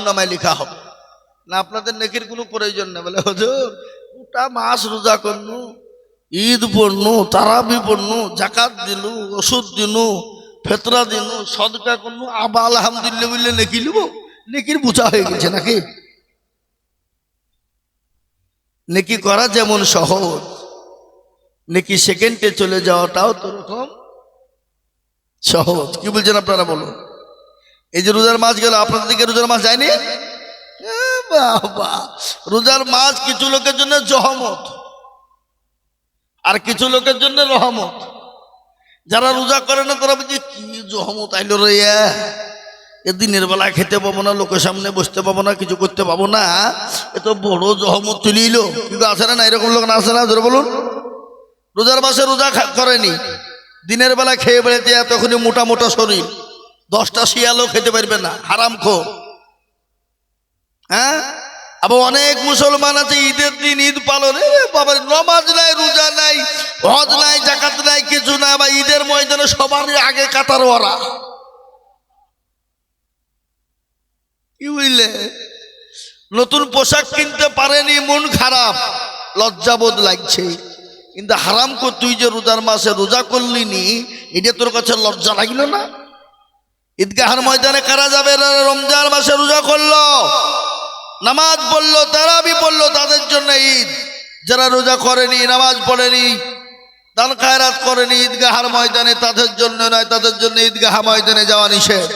নামায় লেখা হবে না, আপনাদের নেকির কোনো প্রয়োজন নেই। বলে হুজুর গোটা মাস রোজা করনু, ঈদ পড়নু, তারাবি পড়নু, জাকাত দিলু, ওষুধ দিনু, ফেতরা দিনু, সদকা করনু, আবা আলহামদুলিল্লাহ বললে নেকি লিব? নেকির বোঝা হয়ে গেছে নাকি? নেকি করা যেমন সহজ, নেকি সেকেন্ডে চলে যাওয়াটাও তো রকম সহজ। কি বলছেন আপনারা বলুন? এই যে রোজার মাস গেল, আপনাদের দিকে রোজার মাস যায়নি? বাবা, রোজার মাস কিছু লোকের জন্য জহমত আর কিছু লোকের জন্য রহমত। যারা রোজা করে না তারা বলছে কি জহমত আইলো রে, এ দিনের বেলা খেতে পাবো না, লোকের সামনে বসতে পাবো না, কিছু করতে পাবো না, এ তো বড় জহমত তুলিল। কিন্তু আছে না এরকম লোক? না আছে না? ধরে বলুন। রোজার মাসে রোজা করেনি, দিনের বেলা খেয়ে বেড়েছে, এতক্ষণই মোটা মোটা শরীর, 10টা শিয়ালও খেতে পারবে না, হারামখোর। হ্যাঁ, আবার অনেক মুসলমান আছে ঈদের দিন ঈদ পালনে বাবা নামাজ নাই, রোজা নাই, হজ নাই, জাকাত নাই, কিছু নাই, আবার ঈদের ময়দানে সবার আগে কাতার ওরা। কি বুঝলে? নতুন পোশাক কিনতে পারেনি, মন খারাপ, লজ্জাবোধ লাগছে। কিন্তু হারাম কর, তুই যে রোজার মাসে রোজা করলি নি, এটা তোর কাছে লজ্জা লাগলো না? ঈদগাহের ময়দানে কারা যাবে রমজান মাসে রোজা করলো, নামাজ পড়লো, তারাবি পড়লো, তাদের জন্য ঈদ। যারা রোজা করেনি, নামাজ পড়েনি, দান খায়রাত করেনি ঈদগাহের ময়দানে, তাদের জন্য নয়, তাদের জন্য ঈদগাহ ময়দানে যাওয়া নিষেধ।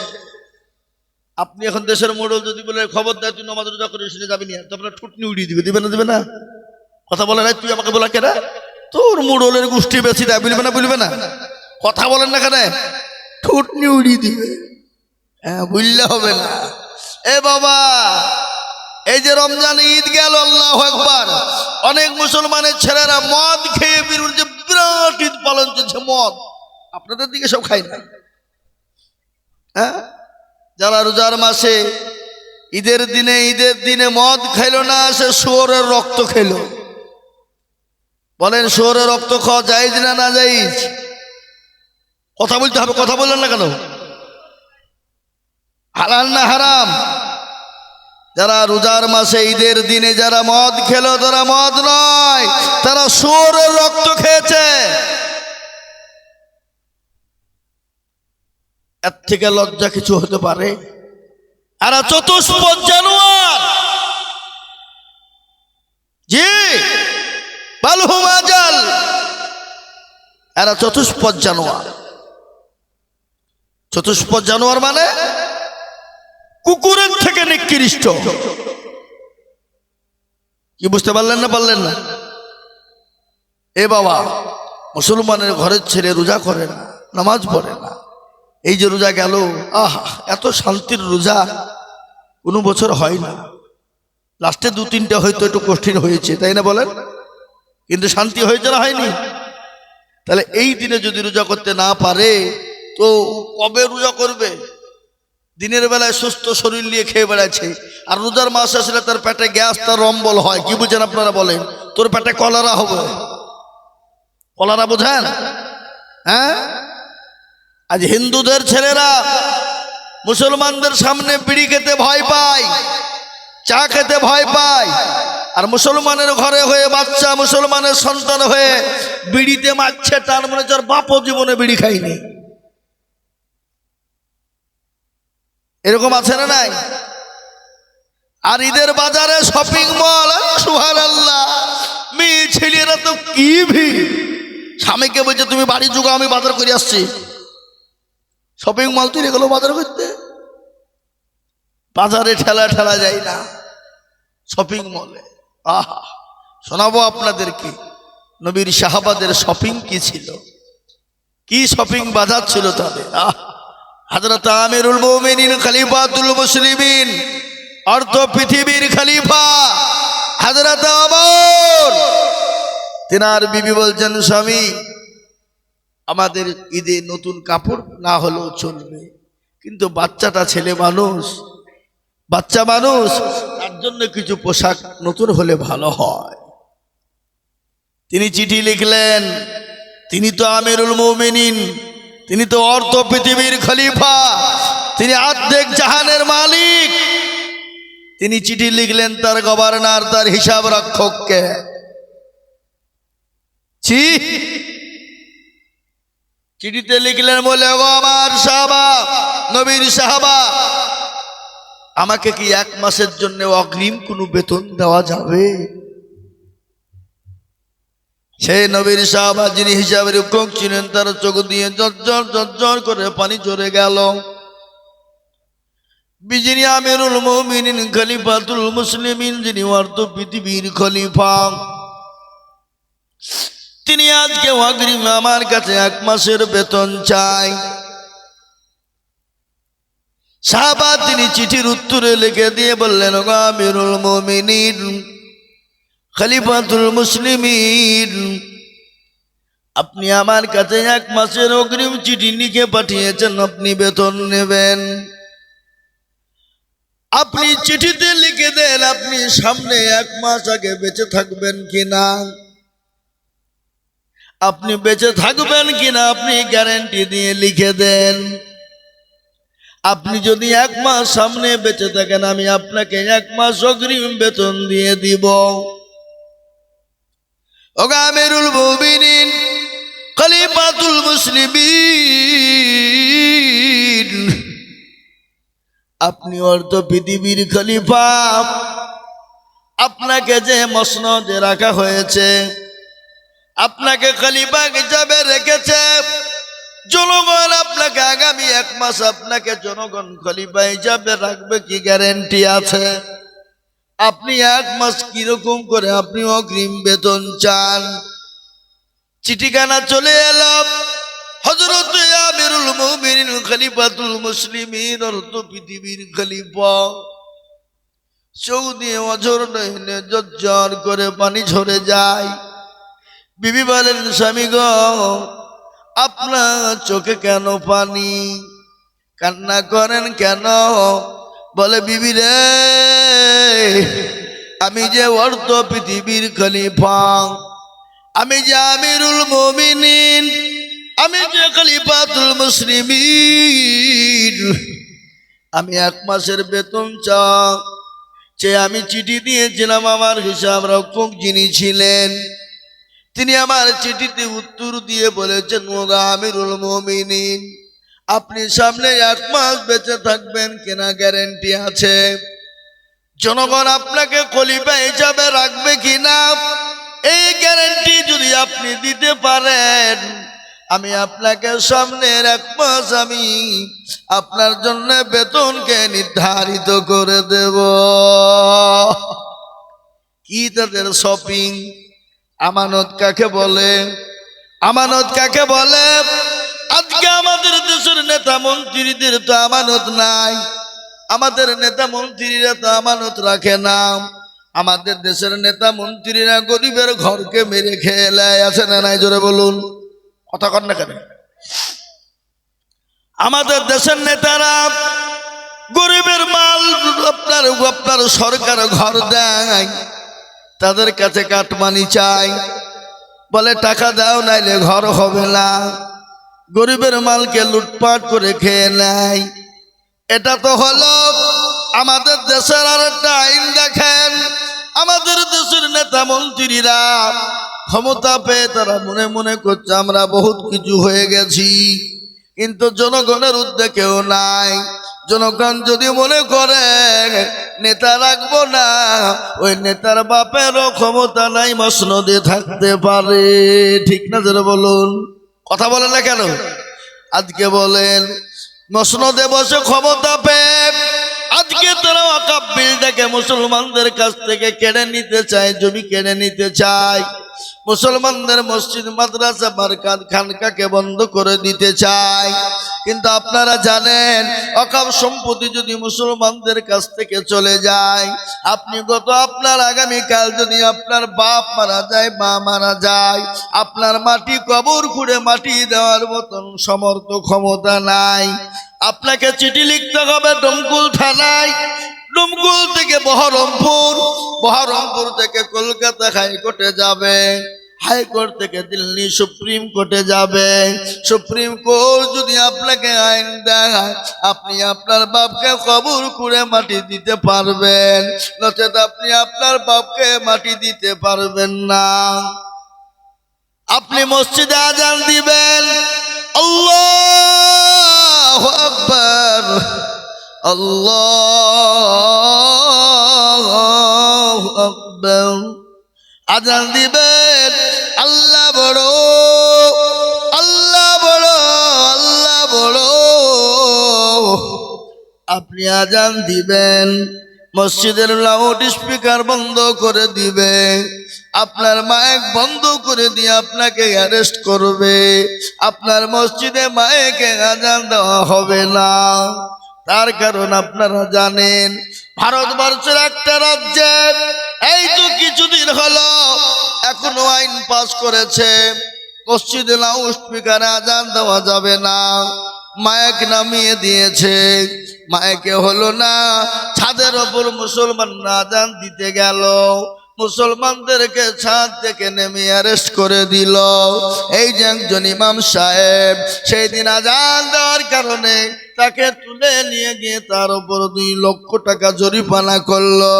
আপনি এখন দেশের মোড়ল যদি বলে খবরদার তুই নামাজ রোজা করে শুনে যাবি না, তো আপনার ঠুটনি উড়িয়ে দিবে, দিবে না? দিবে না? কথা বলে না, তুই আমাকে বলা কেনা, তোর মোড়লের গোষ্ঠী বেশি দেয়, বলবে না? বলবে না? কথা বলেন না কেন? ঠুটনি উড়িয়ে দিবে। হ্যাঁ, বুঝলে হবে না। এ বাবা, এই যে রমজান ঈদ গেল, আল্লাহু আকবার, অনেক মুসলমানের ছেলেরা মদ খেয়ে বিরুদ্ধে বিরাট ঈদ পালন চলছে। মদ আপনাদের দিকে সব খায় না? হ্যাঁ, যারা রোজার মাসে ঈদের দিনে মদ খাইলো না, সে শুয়োরের রক্ত খেলো। বলেন শুয়োরের রক্ত খাওয়া জায়েজ না না জায়েজ? কথা বলতে হবে, কথা বললেন না কেন? হালাল না হারাম? যারা রোজার মাসে ঈদের দিনে যারা মদ খেলো, তারা মদ নয়, তারা শুয়োরের রক্ত খেয়েছে। এর থেকে লজ্জা কিছু হতে পারে? আর চতুষ্পদ জানোয়ার, জি বালহুম আজাল, এরা চতুষ্পদ জানোয়ার। চতুষ্পদ জানোয়ার মানে কুকুরের থেকে নিকৃষ্ট। কি বুঝতে পারলেন না? পারলেন না? এ বাবা, মুসলমানের ঘরের ছেলে রোজা করে না, নামাজ পড়ে না, এই যে রোজা গেল, আহা এত শান্তির রোজা কোনো বছর হয় না। লাস্টে 2-3টা হয়তো একটু কঠিন হয়েছে, তাই না বলেন? কিন্তু শান্তি হয়েছে না হয়নি? তাহলে এই দিনে যদি রোজা করতে না পারে তো কবে রোজা করবে? দিনের বেলায় সুস্থ শরীর নিয়ে খেয়ে বেড়াচ্ছে, আর রোজার মাস আসলে তার পেটে গ্যাস, তার রম্বল হয়। কি বুঝেন আপনারা? বলেন, তোর পেটে কলেরা হবে। কলেরা বোঝেন? হ্যাঁ, আজ হিন্দুদের ছেলেরা মুসলমানদের সামনে বিড়ি খেতে ভয় পায়, চা খেতে ভয় পায়, আর মুসলমানের ঘরে হয়ে বাচ্চা, মুসলমানের সন্তান হয়ে বিড়িতে মারছে, তার মনে যার বাপও জীবনে বিড়ি খায়নি। এরকম আছে না নাই? আর ঈদের বাজারে শপিং মল, সুবহানাল্লাহ, মেয়ে ছেলেরা তো কি ভিড়। স্বামীকে বলছে তুমি বাড়ি যুগো, আমি বাজার করে আসছি। শপিং মল তৈরি গেল বাজার করতে, বাজারে ঠেলা ঠেলা যায় না, শপিং মলে। আহা, শোনাবো আপনাদেরকে নবীর সাহাবাদের শপিং কি ছিল, কি শপিং বাজার ছিল তাদের। হযরত আমিরুল মুমিনিন খলিফাতুল মুসলিমিন, অর্ধ পৃথিবীর খলিফা হযরত ওমর, তিনার বিবি বলছেন স্বামী আমাদের ঈদে নতুন কাপড় না হলেও চলবে, কিন্তু বাচ্চাটা ছেলে মানুষ, বাচ্চা মানুষ, তার জন্য কিছু পোশাক নতুন হলে ভালো হয়। তিনি চিঠি লিখলেন, তিনি তো আমিরুল মুমিনিন, তিনি তো অর্ধ পৃথিবীর খলিফা, তিনি অর্ধেক জাহানের মালিক, তিনি চিঠি লিখলেন তার গভর্নর, তার হিসাব রক্ষককে। চিঠিতে লিখলেন বলে, গো আমার সাহাবা, নবীর সাহাবা, আমাকে কি 1 মাসের জন্য অগ্রিম কোনো বেতন দেওয়া যাবে? সেই নবীর সাহাবা যিনি হিসাবের রক্ষক ছিলেন, তার চোখ দিয়ে ঝরঝর ঝরঝর করে পানি ঝরে গেল। যিনি আমিরুল মুমিনিন, খলিফাতুল মুসলিমিন, যিনি অর্ধ পৃথিবীর খলিফা, তিনি আজকে অগ্রিম আমার কাছে 1 মাসের বেতন চাই। সাহাবা তিনি চিঠির উত্তরে লিখে দিয়ে বললেন, ও আমিরুল মুমিনিন, খলিফাতুল মুসলিমিন, আপনি আমার কাছে 1 মাসের অগ্রিম চিঠি লিখে পাঠিয়েছেন, আপনি বেতন নেবেন। আপনি চিঠিতে লিখে দেন আপনি সামনে 1 মাস আগে বেঁচে থাকবেন কিনা, আপনি বেঁচে থাকবেন কিনা আপনি গ্যারান্টি দিয়ে লিখে দেন। আপনি যদি 1 মাস সামনে বেঁচে থাকেন, আমি আপনাকে 1 মাস অগ্রিম বেতন দিয়ে দিব। ও আমিরুল মুমিনিন, খলিফাতুল মুসলিমিন, আপনি অর্ধ পৃথিবীর খলিফা, আপনাকে যে মসনদে রাখা হয়েছে, আপনাকে খলিফা হিসাবে রেখেছে জনগণ, আপনাকে আগামী 1 মাস আপনাকে জনগণ খলিফা হিসাবে রাখবে কি গ্যারান্টি আছে? আপনি 1 মাস কিরকম করে আপনি অগ্রিম বেতন চান? চিঠিখানা চলে এলো হযরত আমিরুল মুমিনিন, খলিফাতুল মুসলিমিন, অর্ধ পৃথিবীর খলিফা। চোখ দিয়ে অঝর নহিলে ঝরঝর করে পানি ঝরে যায়। বিবি বলেন, স্বামী গো, আপনার চোখে কেন পানি? কান্না করেন কেন? বলে, বিবি রে, আমি যে অর্ধ পৃথিবীর খলিফা, আমি যে আমিরুল মুমিনিন, আমি যে খলিফাতুল মুসলিমিন, আমি 1 মাসের বেতন চেয়ে আমি চিঠি দিয়েছিলাম। আমার হিসাব রক্ষক যিনি ছিলেন, তিনি আমার চিঠিতে উত্তর দিয়ে বলেছেন, ও আমিরুল মুমিনিন, আপনি সামনে 1 মাস বেঁচে থাকবেন কিনা গ্যারান্টি আছে? জনগণ আপনাকে খলিফা হিসাবে রাখবে কিনা এই গ্যারান্টি যদি আপনি দিতে পারেন, আমি আপনাকে সামনের 1 মাস আমি আপনার জন্য বেতনকে নির্ধারিত করে দেব। কি তাদের শপিং? আমানত কাকে বলে? আমানত কাকে বলে? আজকে আমাদের দেশের নেতা মন্ত্রীদের তো আমানত নাই, আমাদের নেতা মন্ত্রীরা তো আমানত রাখে না। আমাদের দেশের নেতা মন্ত্রীরা গরিবের ঘরকে মেরে খেয়ে নেয়, আছে না নাই? জোরে বলুন, কথা কন না কেন? আমাদের দেশের নেতারা গরিবের মাল আপনার সরকার ঘর দেয়, তাদের কাছে কাটমানি চাই, বলে টাকা দাও নাইলে ঘর হবে না। গরিবের মালকে লুটপাট করে খেয়ে নেয়। এটা তো হলো আমাদের দেশের আর একটা আইন। দেখেন, আমাদের দেশের নেতা মন্ত্রীরা ক্ষমতা পেয়ে তারা মনে মনে করছে আমরা বহুত কিছু হয়ে গেছি, কিন্তু জনগণের উদ্যোগেও নাই। জনগণ যদি মনে করে নেতা রাখবো না, ওই নেতার বাপেরও ক্ষমতা নাই, মসনদে থাকতে পারে। ঠিক না? যারা বলুন, কথা বলেন না কেন? আজকে বলেন মসনদে বসে ক্ষমতা পেয়ে আজকে তারা ওয়াকফ বিলটাকে মুসলমানদের কাছ থেকে কেড়ে নিতে চায়, জমি কেড়ে নিতে চায়, মুসলমানদের মসজিদ মাদ্রাসা মারকাত খানকাকে বন্ধ করে দিতে চায়। কিন্তু আপনারা জানেন, ওয়াকফ সম্পত্তি যদি মুসলমানদের কাছ থেকে চলে যায়, আপনি আপনার আগামীকাল যদি আপনার বাপ মারা যায়, মা মারা যায়, আপনার মাটি কবর খুঁড়ে মাটি দেওয়ার মতন সমর্থ ক্ষমতা নাই। আপনাকে চিঠি লিখতে হবে ডমকুল থানায়, ডমকুল থেকে বহরমপুর, বহরমপুর থেকে কলকাতা হাইকোর্টে যাবে। হাইকোর্ট থেকে দিল্লি সুপ্রিম কোর্টে যাবে। সুপ্রিম কোর্ট যদি আপনাকে আইন দেয়, আপনি আপনার বাপকে কবর করে মাটি দিতে পারবেন, নচেত আপনি আপনার বাপকে মাটি দিতে পারবেন না। আপনি মসজিদে আজান দিবেন, আল্লাহু আকবার, আল্লাহু আকবার, আজান দিবেন, আল্লাহ বড়, আল্লাহ বড়, আল্লাহ বড়। আপনি আজান দিবেন, মসজিদের লাউড স্পিকার বন্ধ করে দিবে, আপনার মাইক বন্ধ করে দিয়ে আপনাকে অ্যারেস্ট করবে। আপনার মসজিদে মাইকে আজান দেওয়া হবে না। তার কারণ আপনারা জানেন, ভারতবর্ষের একটা রাজ্যে এই তো কিছুদিন হলো এখনো আইন পাস করেছে, মসজিদে লাউড স্পিকারে আজান দেওয়া যাবে না। মাইক নামিয়ে দিয়েছে, মাইকে হলো না। ছাদের ওপর মুসলমানরা আজান দিতে গেল, মুসলমানদেরকে ছাদ থেকে নেমে অ্যারেস্ট করে দিল। এই যে একজন ইমাম সাহেব সেই দিন আজান দেওয়ার কারণে তাকে তুলে নিয়ে গিয়ে তার উপর 2 লক্ষ টাকা জরিমানা করলো।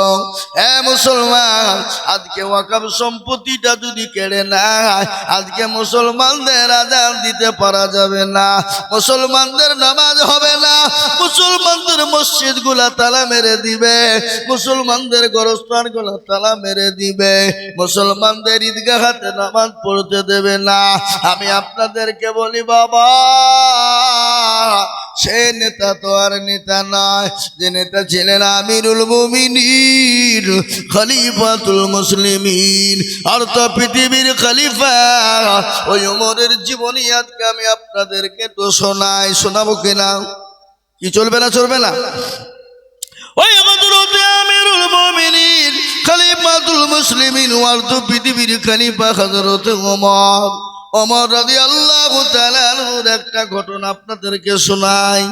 মুসলমান, আজকে ওয়াকফ সম্পত্তিটা যদি কেড়ে নেয়, আজকে মুসলমানদের আজান দিতে পারা যাবে না, মুসলমানদের নামাজ হবে না, মুসলমানদের মসজিদ গুলা তালা মেরে দিবে, মুসলমানদের গোরস্থান গুলা তালা মেরে দিবে, মুসলমানদের ঈদগাহতে নামাজ পড়তে দেবে না। আমি আপনাদেরকে বলি বাবা, সে নেতা তো আর নেতা নয়, যে নেতা ছিলেন আমিরুল মুমিনিন, খলিফাতুল মুসলিমিন, আর তো পৃথিবীর খলিফা, ওই ওমরের জীবনী আজকে আমি আপনাদেরকে তো শোনাবো কিনা? কি চলবে না? চলবে না? ওই হযরত আমিরুল মুমিনিন, খলিফাতুল মুসলিমিন, আর তো পৃথিবীর খলিফা হযরত ওমর রাদিয়াল্লাহু তাআলা আনহুর একটা ঘটনা আপনাদেরকে শোনাই।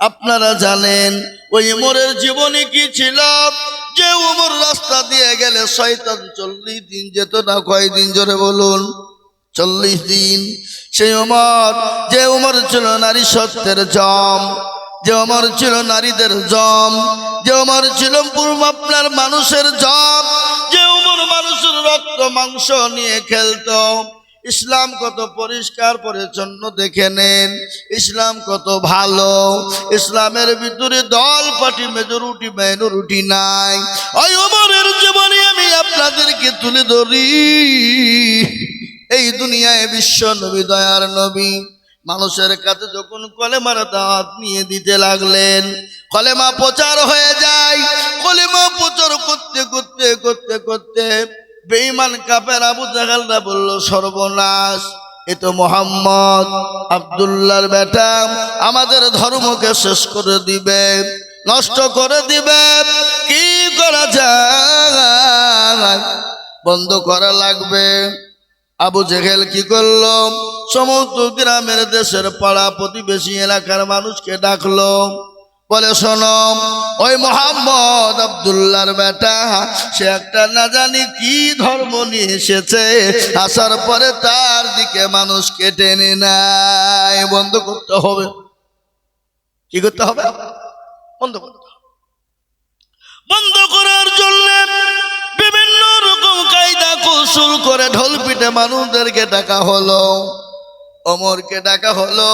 আপনারা জানেন ওই ওমরের জীবনী কি ছিল? যে ওমর রাস্তা দিয়ে গেলে শয়তান 40 দিন যেত না। কয়দিন? জোরে বলুন। 40 দিন। সেই ওমর, যে ওমর ছিল নারী সত্যের জম, যে ওমর ছিল নারীদের জম, যে ওমর ছিল আপনার মানুষের জম, যে ওমর মানুষের রক্ত মাংস নিয়ে খেলতো। ইসলাম কত পরিষ্কার পরিচ্ছন্ন দেখে নেন, ইসলাম কত ভালো। ইসলামের ভিতরে দল পার্টি মেজরিটি মাইনরিটি নাই। ওই ওমরের জীবনী আমি আপনাদেরকে তুলে ধরি। এই দুনিয়ায় বিশ্ব নবী, দয়ার নবী, মানুষের কাছে যখন কলেমার দাওয়াত নিয়ে দিতে লাগলেন, কলেমা প্রচার হয়ে যায়। কলেমা প্রচার করতে করতে করতে করতে বেঈমান কাফের আবু জাহলরা বলল, সর্বনাশ, এ তো মোহাম্মদ আব্দুল্লাহর বেটা, আমাদের ধর্মকে শেষ করে দিবে, নষ্ট করে দিবে। কি করা যায়? বন্ধ করা লাগবে। আবু জেহেল কি করলো? সমস্ত গ্রামের, দেশের, পাড়া প্রতিবেশী এলাকার মানুষকে ডাকলো, বলে শোনো, ওই মোহাম্মদ আব্দুল্লাহর বেটা, সে একটা না জানি কি ধর্ম নিয়ে এসেছে, আসার পরে তার দিকে মানুষকে টেনে নেয়। বন্ধ করতে হবে। কি করতে হবে? বন্ধ করতে হবে। বন্ধ করার জন্য বিভিন্ন রকম কায়দা কৌশল করে ঢোল পিটে মানুষদেরকে ডাকা হলো, ওমরকে ডাকা হলো,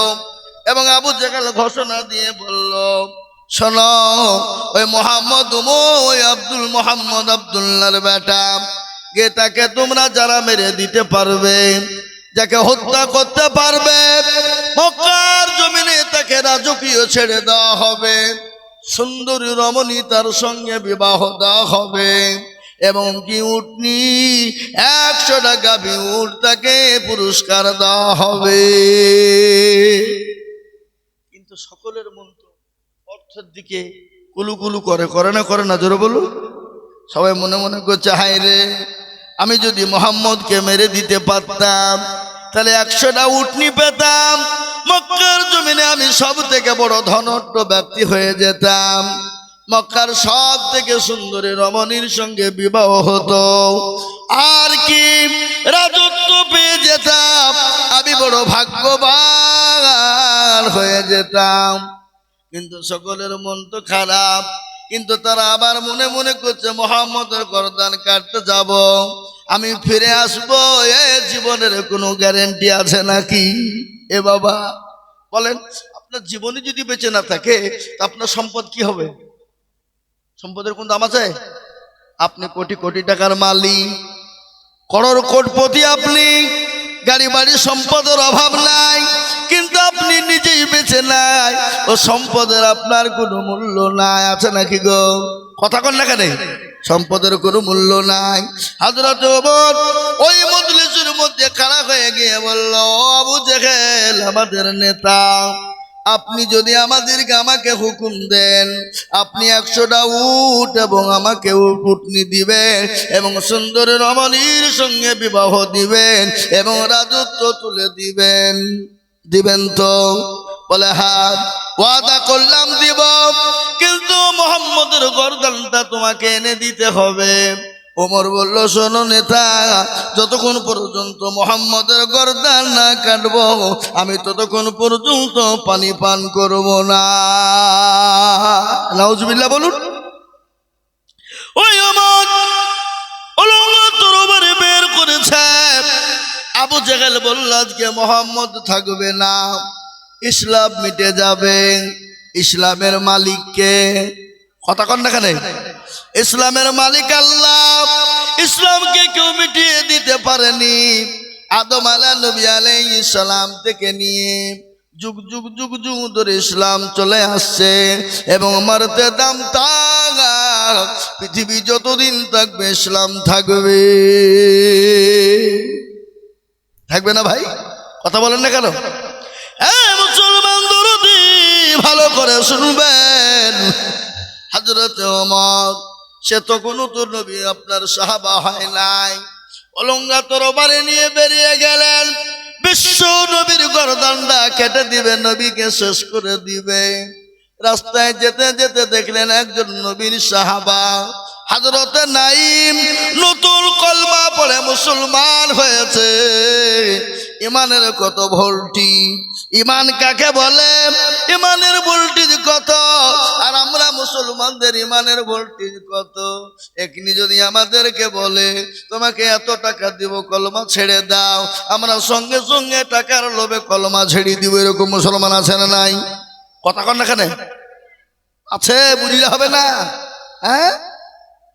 এবং আবু জেহেল ঘোষণা দিয়ে বলল, শোনো, ওই মোহাম্মদ, ওই মোহাম্মদ আব্দুল্লাহর বেটা, গে তাকে তোমরা যারা মেরে দিতে পারবে, যাকে হত্যা করতে পারবে, মক্কার জমিনে তাকে রাজকীয় ছেড়ে দেওয়া হবে, সুন্দরী রমণী তার সঙ্গে বিবাহ দেওয়া হবে, এবং কি উটনি 100টা গাভী উট তাকে পুরস্কার দেওয়া হবে। কিন্তু সকলের মন তো অর্থের দিকে কুলুকুলু করে না? জোরে বলু। সবাই মনে মনে করছে, হায় রে, আমি যদি মোহাম্মদকে মেরে দিতে পারতাম তাহলে 100টা উটনি পেতাম, মক্কার জমিনে আমি সব থেকে বড় ধনঢ্য ব্যক্তি হয়ে যেতাম, মক্কার সব থেকে সুন্দরী রমণীর সঙ্গে বিবাহ হতো। আর কি রাজত্ব পেয়ে যেতাম, আমি বড় ভাগ্যবান হয়ে যেতাম। কিন্তু সকলের মন তো খারাপ, কিন্তু তারা আবার মনে মনে করছে মুহাম্মদের গর্দান কাটতে যাব, আমি ফিরে আসবো, এ জীবনের কোনো গ্যারান্টি আছে নাকি? এ বাবা বলেন, আপনার জীবনে যদি বেঁচে না থাকে তা আপনার সম্পদ কি হবে? সম্পদের কোন দাম আছে? আপনি কোটি কোটি টাকার মালিক, করোড় কোটিপতি, আপনি গাড়ি বাড়ি সম্পদের অভাব নাই, কিন্তু আপনি নিজেই বেঁচে নাই, ও সম্পদের আপনার কোনো মূল্য নাই। আছে নাকি গো? কথা কন না কেন? সম্পদের কোনো মূল্য নাই। হযরত ওমর ওই মজলিসের মধ্যে খাড়া হয়ে গিয়ে বলল, আবু জেহেল আমাদের নেতা, আপনি যদি আমাকে হুকুম দেন, আপনি 100টা উট এবং আমাকে উটনি দিবেন এবং সুন্দর রমণীর সঙ্গে বিবাহ দিবেন এবং রাজত্ব তুলে দিবেন তো? বলে হ্যাঁ, ওয়াদা করলাম দিব, কিন্তু মুহাম্মদের গর্দানটা তোমাকে এনে দিতে হবে। ওমর বলল, শোনো নেতা, যতক্ষণ পর্যন্ত মুহাম্মদের গর্দান না কাটবো আমি ততক্ষণ পর্যন্ত পানি পান করব না। নাউজুবিল্লাহ বলুন। ওই ওমর অলঙ্গ তরবারি বের করেছে। আবু জেহেল বলল, আজকে মুহাম্মদ থাকবে না, ইসলাম মিটে যাবে। ইসলামের মালিক কে? কথা কন না কেন? ইসলামের মালিক আল্লাহ। ইসলামকে কেউ মিটিয়ে দিতে পারেনি। আদম নবী আলাইহিস সালাম থেকে নিয়ে যুগ যুগ যুগ যুগ ধরে ইসলাম চলে আসছে এবং মারতে দাম তাক, পৃথিবী যতদিন থাকবে ইসলাম থাকবে। থাকবে না ভাই? কথা বলেন না কেন? মুসলমান দরদি, ভালো করে শুনবেন। হযরত ওমর সে তখন তো নবী আপনার সাহাবা হয় নাই, অলঙ্গা তরবারি নিয়ে বেরিয়ে গেলেন। বিশ্ব নবীর গর্দানটা কেটে দিবে, নবীকে শেষ করে দিবে। রাস্তায় যেতে যেতে দেখলেন একজন নবীর সাহাবা হযরত নাঈম নতুন কলমা পড়ে মুসলমান হয়েছে। ইমানের কত ভোল্টি, ইমান কাকে বলে, ইমানের ভোল্টেজ কত, আর আমরা মুসলমানদের ইমানের ভোল্টেজ কত? এখনি যদি আমাদেরকে বলে তোমাকে এত টাকা দিব, কলমা ছেড়ে দাও, আমরা সঙ্গে সঙ্গে টাকার লোভে কলমা ছেড়ে দিব। এরকম মুসলমান আছে না নাই? কথা কন না কেন? আছে, বুঝলে হবে না? হ্যাঁ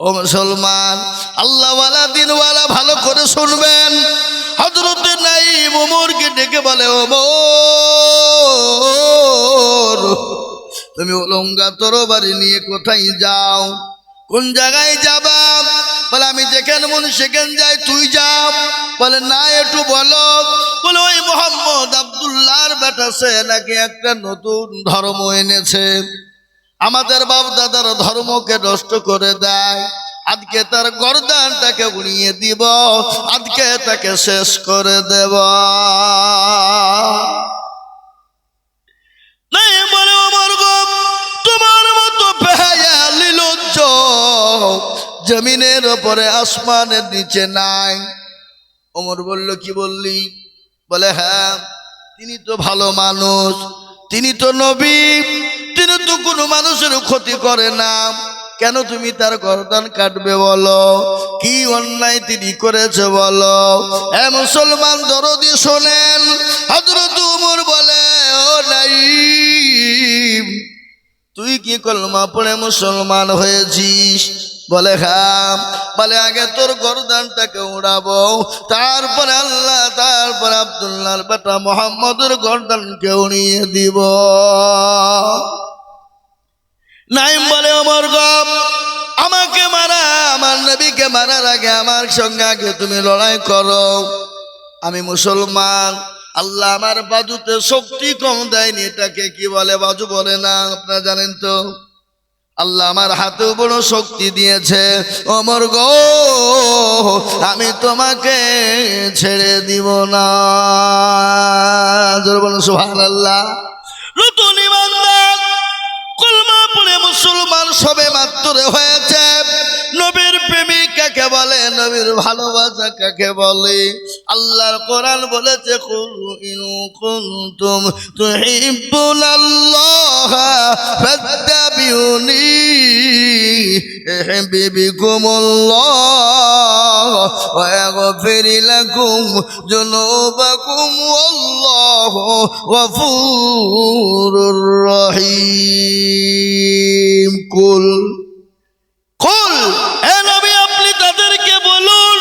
ও মুসলমান, আল্লাহওয়ালা দিনওয়ালা, ভালো করে শুনবেন। হযরত নাঈম ওমরকে ডেকে বলে, ওমর তুমি অলঙ্গা তরবারি নিয়ে কোথায় যাও? কোন জায়গায় যাবা? বলে আমি যেখানে মন সেখানে যাই, তুই যা। বলে না, একটু বলো। বলে ওই মুহাম্মদ আব্দুল্লাহর বেটা, সে নাকি একটা নতুন ধর্ম এনেছে, আমাদের বাপ দাদার ধর্মকে নষ্ট করে দেয়। আজকে তার গর্দানটাকে উড়িয়ে দিব, আজকে তাকে শেষ করে দেব। নাই বলে ওমর গো, তোমার মতো বেহায়া নির্লজ্জ জমিনের উপরে আসমানের নিচে নাই। ওমর বলল, কি বললি? বলে হ্যাঁ, তিনি তো ভালো মানুষ, তিনি তো নবী, তিনি তো কোনো মানুষের ক্ষতি করে না, কেন তুমি তার গর্দান কাটবে? বলো কি অন্যায় তিনি করেছে বলো। এ মুসলমান দরদি শোনেন। হযরত ওমর বলে, ও নাঈম, তুই কি কলমা পড়ে মুসলমান হয়েছিস? বলে হ্যাঁ। বলে আগে তোর গর্দানটাকে উড়াবো, তারপরে আল্লাহ, তারপরে আব্দুল্লাহর বেটা মুহাম্মদের গর্দানকে উড়িয়ে দিব। নাঈম বলে, ওমর গো, আমাকে মারা, আমার নবীকে মারার আগে আমার সঙ্গে আগে তুমি লড়াই করো। আমি মুসলমান, আল্লাহ আমার বাজুতে শক্তি কম দেয়নি, এটাকে কি বলে? বাজু বলে না, আপনারা জানেন তো। আল্লাহ আমার হাতেও বড় শক্তি দিয়েছে। ওমর গো, আমি তোমাকে ছেড়ে দিব না। জোরে বলুন সুবহানাল্লাহ। নতুন ইমানদার, কলমা পড়ে মুসলমান সবে মাত্র হয়েছে। নবীর প্রেমিক কাকে বলে? নবীর ভালোবাসা কাকে বলে? আল্লাহর কোরআন বলেছে কুল ইন কুনতুম তুহিব্বুনাল্লাহ ফাত্তাবিউনি ইউহিব্বুকুমুল্লাহ ওয়া ইয়াগফির লাকুম যুনুবাকুম ওয়াল্লাহু গফুরুর রহিম। কুল কুল, হে নবী আপনি তাদেরকে বলুন,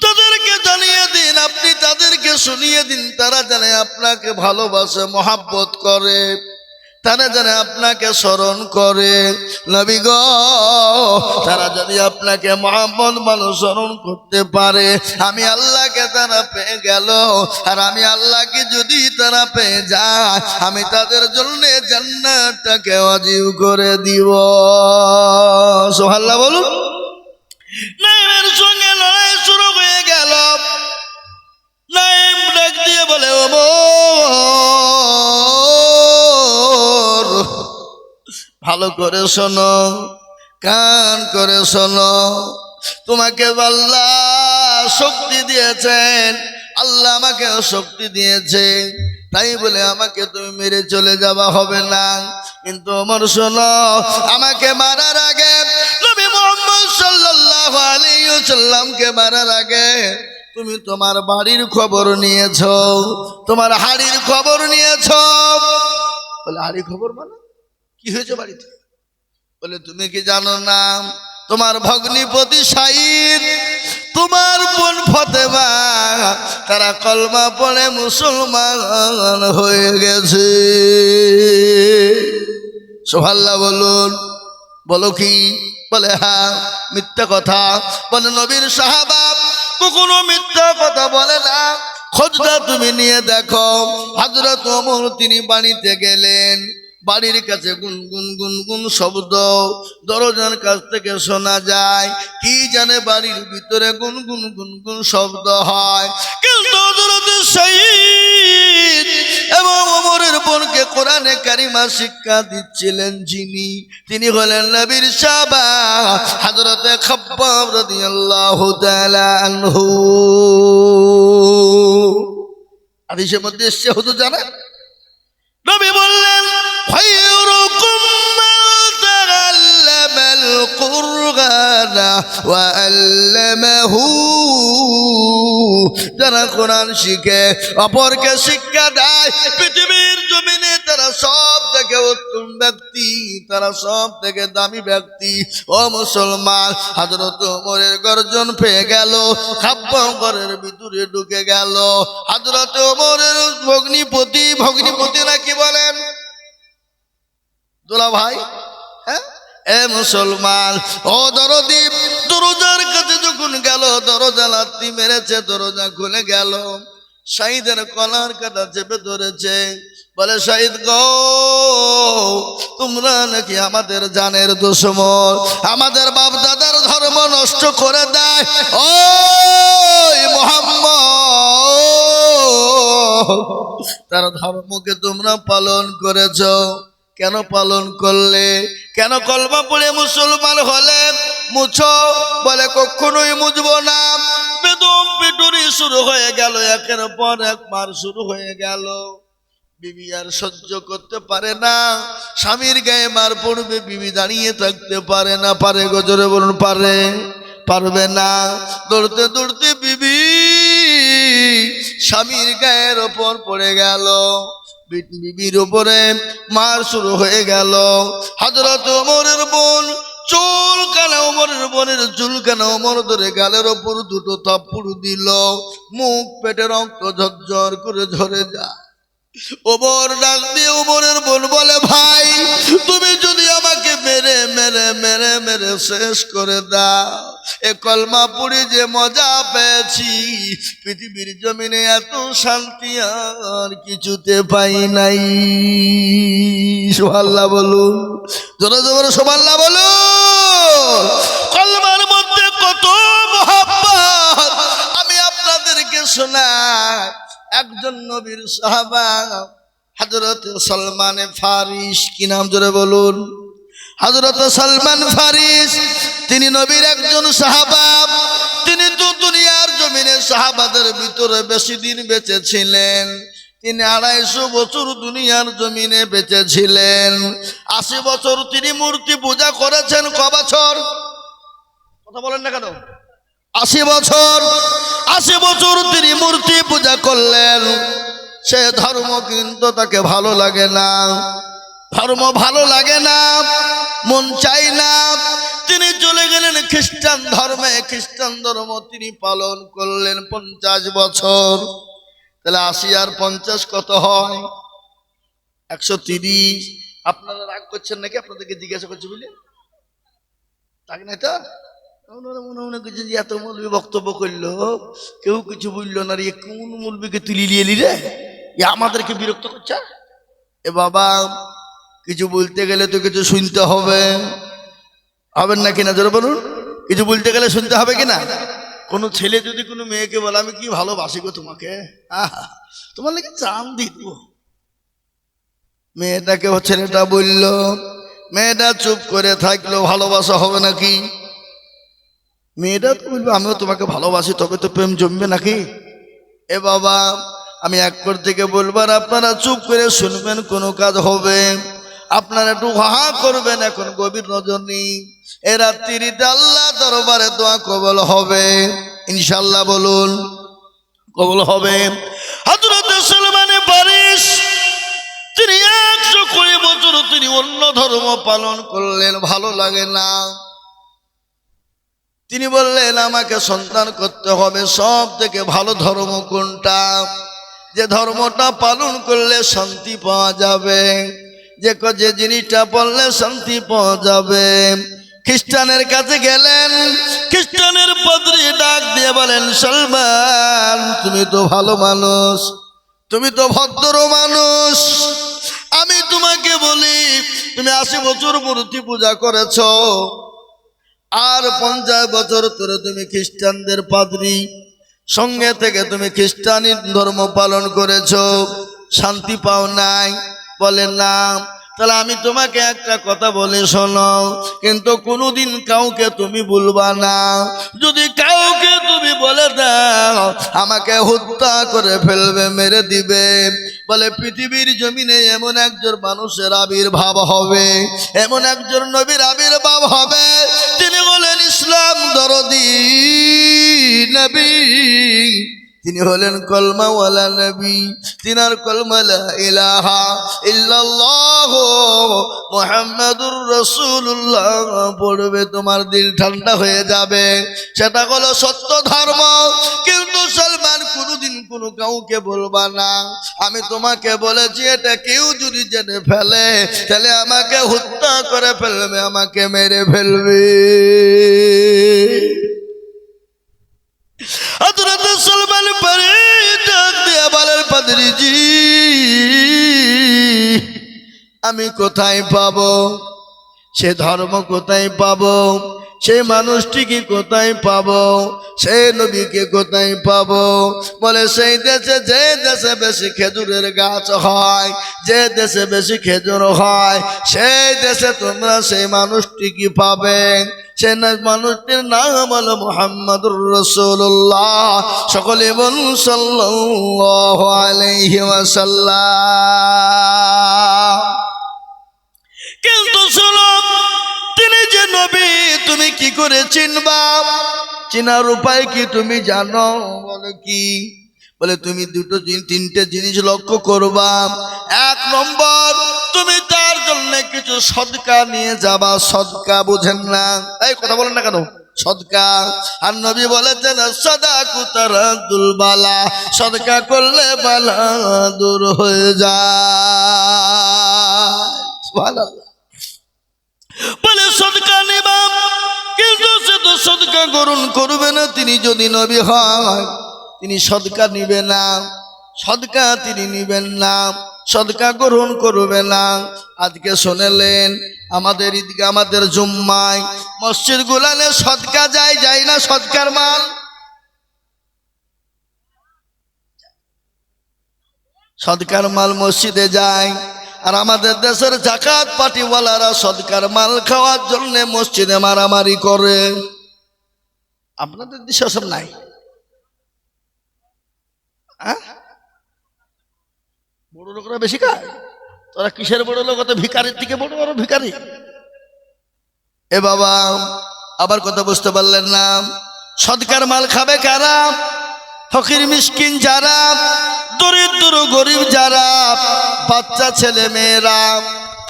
তাদেরকে জানিয়ে দিন, আপনি তাদেরকে শুনিয়ে দিন, তারা জানে আপনাকে ভালোবাসে, মহাব্বত করে, তারা জানে আপনাকে স্মরণ করে। নবী গো, তারা যদি আপনাকে মহাব্বত ভালো স্মরণ করতে পারে, আমি আল্লাহকে তারা পেয়ে গেল। আর আমি আল্লাহকে যদি তারা পেয়ে যায়, আমি তাদের জন্য জান্নাতটাকে ওয়াজিব করে দিব। সুবহানাল্লাহ বলুন। নাইমের সঙ্গে লড়াই শুরু হয়ে গেল। নাইম ডাক দিয়ে বলে, ওমর ভালো করে শোনো, কান করে শোনো, তোমাকে আল্লাহ শক্তি দিয়েছেন, আল্লাহ আমাকে শক্তি দিয়েছে, তাই বলে আমাকে তুমি মেরে চলে যাওয়া হবে না। কিন্তু ওমর শোনো, আমাকে মারার আগে, নবী মুহাম্মদ সাল্লাল্লাহু আলাইহি ওয়াসাল্লামকে মারার আগে তুমি তোমার বাড়ির খবর নিয়েছো, তোমার হাড়ির খবর নিয়েছো। বলে হাড়ির খবর মানে কি হয়েছে বাড়িতে? বলে তুমি কি জানো না, তোমার ভগ্নিপতি শাহিদ, তোমার বোন ফতেমা, তারা কলমা পড়ে মুসলমান হয়ে গেছে। সুবহানাল্লাহ বলুন। বলো কি? বলে হ্যাঁ। মিথ্যা কথা বলে নবীর সাহাবা কখনো মিথ্যা কথা বলে না। খোঁজটা তুমি নিয়ে দেখো। হযরত ওমর তিনি বাড়িতে গেলেন, বাড়ির কাছে গুনগুন গুনগুন শব্দ দরজার কাছ থেকে শোনা যায়। কি জানে বাড়ির ভিতরে গুনগুন গুনগুন শব্দ হয়। কিন্তু হযরত শহীদ এবং ওমরের বোনকে কোরআনে কারিমা শিক্ষা দিচ্ছিলেন যিনি, তিনি হলেন নবীর সাহাবা হযরত খাব্বাব রাদিয়াল্লাহু তাআলা আনহু। হাদিসের মধ্যে এসেছে, হুজুর জানেন, নবী বললেন খায়রুকুম মান তাআল্লামাল কুরআনা ওয়া আল্লামাহু, যারা কোরআন শিখে অপরকে শিক্ষা দেয়, পৃথিবীর জমিনে তারা সব থেকে উত্তম ব্যক্তি, তারা সব থেকে দামি ব্যক্তি। ও মুসলমান, হযরত ওমরের গর্জন পেয়ে গেল, খাব্বাব ঘরের ভিতরে ঢুকে গেল। হযরত ওমরের ভগ্নিপতি, ভগ্নিপতি নাকি বলেন দোলা ভাই, হ্যাঁ এ মুসলমান, ও দরদি, দরজার কাছে যখন গেল, দরজা লাথি মেরেছে, দরজা খুলে গেল। শহীদের কলার কাটা চেপে ধরেছে। বলে শহীদ গো, তোমরা নাকি আমাদের জানের দুশমন, আমাদের বাপ দাদার ধর্ম নষ্ট করে দেয়। ও মুহাম্মদ, তার ধর্মকে তোমরা পালন করেছো, কেন পালন করলে? কেন কলমা পড়ে মুসলমান হলে মুছো? বলে কখনোই মুছবো না। বেদম পিটুরি শুরু হয়ে গেল, একের পর এক মার শুরু হয়ে গেল। বিবি আর সহ্য করতে পারে না, স্বামীর গায়ে মার পড়বে, বিবি দাঁড়িয়ে থাকতে পারে না। পারে গো, জোরে বলুন পারে? পারবে না। দৌড়তে দৌড়তে বিবি স্বামীর গায়ের ওপর পড়ে গেল, বিবির উপরে মার শুরু হয়ে গেল। হযরত ওমরের বোন চুল কানা, ওমরের বোনের চুল কানা ওমর ধরে গালের ওপর দুটো থাপ্পড় দিল, মুখ পেটে রক্ত ঝরঝর করে ঝরে যায়। ওমর ডাক দিয়ে ওমরের বোন বলে, ভাই তুমি যদি আমাকে মেরে মেরে মেরে মেরে শেষ করে দাও, এ কলমা পড়ে যে মজা পেয়েছি, পৃথিবীর জমিনে এত শান্তি আর কিছুতে পাই নাই। সুবহানাল্লাহ বলুন, জোরে জোরে সুবহানাল্লাহ বলুন। কলমার মধ্যে কত মহব্বত আমি আপনাদেরকে শোনাই। একজন নবীর সাহাবা হযরত সালমান ফারিস, কি নাম জোরে বলুন? হযরত সালমান ফারিস, তিনি নবীর একজন সাহাবা। তিনি তো দুনিয়ার জমিনে সাহাবাদের ভিতরে বেশি দিন বেঁচে ছিলেন। তিনি 250 বছর দুনিয়ার জমিনে বেঁচে ছিলেন। 80 বছর তিনি মূর্তি পূজা করেছেন। ক বছর? কথা বলেন না কেন? 80 বছর। 80 বছর তিনি মূর্তি পূজা করলেন। সে ধর্ম কিন্তু তাকে ভালো লাগে না, ধর্ম ভালো লাগে না, মন চাই না। তিনি চলে গেলেন খ্রিস্টান ধর্মে। খ্রিস্টান ধর্ম তিনি পালন করলেন 50 বছর। তাহলে 80 আর 50 কত হয়? 130। আপনারা রাগ করছেন নাকি? আপনাদেরকে জিজ্ঞাসা করছি বুঝলেন? তাই না? তো মনে মনে করছেন যে এত মৌলবী বক্তব্য করলো, কেউ কিছু বললো না রে, কোন মৌলবীকে তুলি নিয়ে এলি রে, আমাদেরকে বিরক্ত করছে। এ বাবা, কিছু বলতে গেলে তো কিছু শুনতে হবে, হবেন না কিনা জোরে বলুন? কিছু বলতে গেলে শুনতে হবে কিনা? কোনো ছেলে যদি কোনো মেয়েকে বলে আমি কি ভালোবাসি গো তোমাকে, তোমার লেগে চান দিব, মেয়েটাকে ছেলেটা বলল, মেয়েটা চুপ করে থাকলো, ভালোবাসা হবে নাকি? মেয়েটা তো বলবে আমিও তোমাকে ভালোবাসি, তবে তো প্রেম জমবে নাকি? এ বাবা, আমি এক পর থেকে বলবার আপনারা চুপ করে শুনবেন, কোনো কাজ হবে? আপনারা একটু হা করবেন। এখন গভীর রজনী, এ রাত্রিতে আল্লাহ দরবারে দোয়া কবুল হবে ইনশাআল্লাহ। বলুন কবুল হবে। হযরত সালমান ফারিসি তিনি 120 বছর তিনি অন্য ধর্ম পালন করলেন, ভালো লাগে না। তিনি বললেন আমাকে সন্তান করতে হবে। সব থেকে ভালো ধর্ম কোনটা? যে ধর্মটা পালন করলে শান্তি পাওয়া যাবে, যে জিনিসটা পড়লে শান্তি পাওয়া যাবে। খ্রিস্টানের কাছে গেলেন, খ্রিস্টানের পাদ্রী ডাক দিয়ে বলেন সালমান, তুমি তো ভালো মানুষ, তুমি তো ভদ্র মানুষ, আমি তোমাকে বলি তুমি 80 বছর মূর্তি পূজা করেছ, আর 50 বছর ধরে তুমি খ্রিস্টানদের পাদ্রী সঙ্গে থেকে তুমি খ্রিস্টানি ধর্ম পালন করেছো, শান্তি পাও নাই? বলে না। তাহলে আমি তোমাকে একটা কথা বলে শোনো, কিন্তু কোনোদিন কাউকে তুমি বলবা না। যদি কাউকে তুমি বলে দাও আমাকে হত্যা করে ফেলবে, মেরে দিবে। বলে পৃথিবীর জমিনে এমন একজন মানুষের আবির্ভাব হবে, এমন একজন নবীর আবির্ভাব হবে, তিনি বলেন ইসলাম দরদি নবী, তিনি হলেন কলমাওয়ালা নবী। তিনার কলমা লা ইলাহা ইল্লাল্লাহ মুহাম্মাদুর রাসূলুল্লাহ পড়বে, তোমার দিল ঠান্ডা হয়ে যাবে। সেটা হলো সত্য ধর্ম। কিন্তু সালমান কোনোদিন কোনো কাউকে বলবা না। আমি তোমাকে বলেছি এটা কেউ যদি জেনে ফেলে তাহলে আমাকে হত্যা করে ফেলবে, আমাকে মেরে ফেলবে। হযরত সালমান ফারিসি ডাক দিয়ে বলেন পাদ্রীজি, আমি কোথায় পাবো সে ধর্ম, কোথায় পাবো সেই মানুষটিকে, কোথায় পাবো সেই নবীকে, কোথায় পাবো? বলে সেই দেশে, যে দেশে বেশি খেজুরের গাছ হয়, যে দেশে বেশি খেজুর হয়, সেই দেশে তোমরা সেই মানুষটিকে পাবে। সে মানুষটির নাম হলো মুহাম্মাদুর রাসূলুল্লাহ। সকলে বলুন সাল্লাল্লাহু আলাইহি ওয়াসাল্লাম। কিন্তু শোনো, তিনি যে নবী তুমি কি করে চিনবা? চিনার উপায় কি তুমি জানো? বলে কি? বলে তুমি তিনটে জিনিস লক্ষ্য করবা। 1 নম্বর, তুমি তার জন্য কিছু সদকা নিয়ে যাবা। সদকা বুঝেন না? এই কথা বলেন না কেন? সদকা। আর নবী বলেছেন সাদাকু তারাদুল বালা, সদকা করলে বালা দূর হয়ে যায়। সুবহানাল্লাহ। বলে সদকা নিবা, কিন্তু সে তো সদকা গ্রহণ করবে না। তিনি যদি নবী হয় তিনি সদকা নিবে না, সদকা তিনি নিবেন না, সদকা গ্রহণ করবে না। আজকে শুনলেন আমাদের ঈদগাহ, আমাদের জুম্মায়, মসজিদ গুলানে সদকা যায় না? সদকার মাল সদকার মাল মসজিদে যায়। আর আমাদের দেশের জাকাত পাটিওয়ালারা সদকার মাল খাওয়ার জন্য মসজিদে মারামারি করে। আপনাদের দেশে সব নাই? বড় লোকরা বেশি খায়। তোরা কিসের বড় লোক? তো ভিখারির থেকে বড় বড় ভিখারি। এ বাবা, আবার কথা বুঝতে পারলেন না? সদকার মাল খাবে কারা? ফকির মিসকিন যারা, দরিদ্র গরিব যারা, বাচ্চা ছেলে মেয়েরা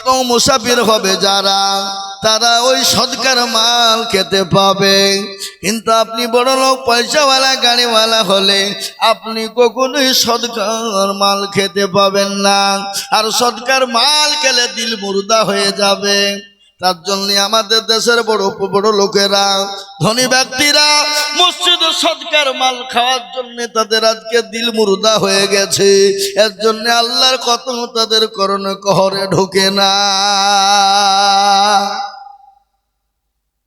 এবং মুসাফির হবে যারা, তারা ওই সদকার মাল খেতে পাবে। কিন্তু আপনি বড় লোক পয়সাওয়ালা গাড়িওয়ালা হলে আপনি কখনোই সদকার মাল খেতে পাবেন না। আর সদকার মাল খেলে দিল মুর্দা হয়ে যাবে। তার জন্য আমাদের দেশের বড় বড় লোকেরা, ধনী ব্যক্তিরা মসজিদে সদকার মাল খাওয়ার জন্য তাদের আজকে দিল মুর্দা হয়ে গেছে। এর জন্য আল্লাহর কত তাদের করণে কহরে ঢোকে না।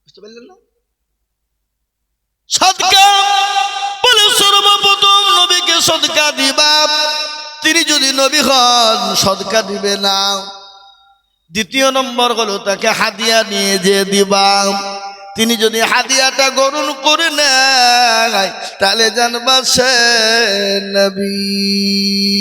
বুঝতে পারলেন না? সদকা বলে সর্বপ্রথম নবীকে সদকা দিবা। তিনি যদি নবী হন সদকা দিবে না। দ্বিতীয় নম্বর হলো তাকে হাদিয়া নিয়ে যে দিবা। তিনি যদি হাদিয়াটা গ্রহণ করে নেয় তাহলে জানবা সে নবী।